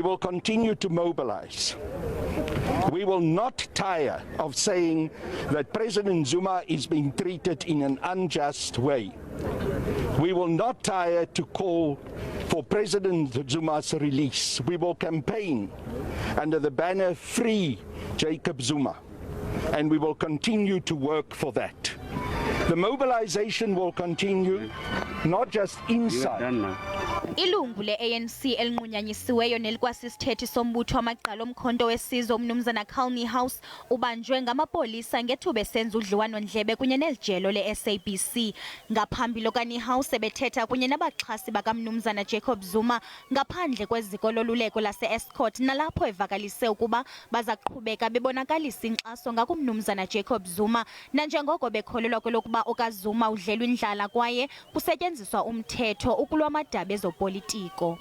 will continue to mobilize. We will not tire of saying that President Zuma is being treated in an unjust way. We will not tire to call for President Zuma's release. We will campaign under the banner Free Jacob Zuma, and we will continue to work for that. The mobilization will continue, not just inside. Ilungu le-ANC elinqunyanyisiweyo nelikwasisithethi sombutho wamagqala omkhonto wesizwe umnumzana Carl Niehaus ubanjwe ngamapolisa ngethuba esenza udliwano-ndlebe kunye nelijelo le-SABC. Ngaphambili okaNiehaus ebethetha kunye nabaxhasi bakamnumzana Jacob Zuma ngaphandle kweziko loluleko laseEstcourt, nalapho evakalise ukuba bazaqhubeka bebonakalisa inkxaso ngakumnumzana Jacob Zuma, nanjengoko bekholelwa kwelokuba okaZuma udlelwa indlala kwaye kusetyenziswa umthetho ukulwa amadaba ezopolitiko.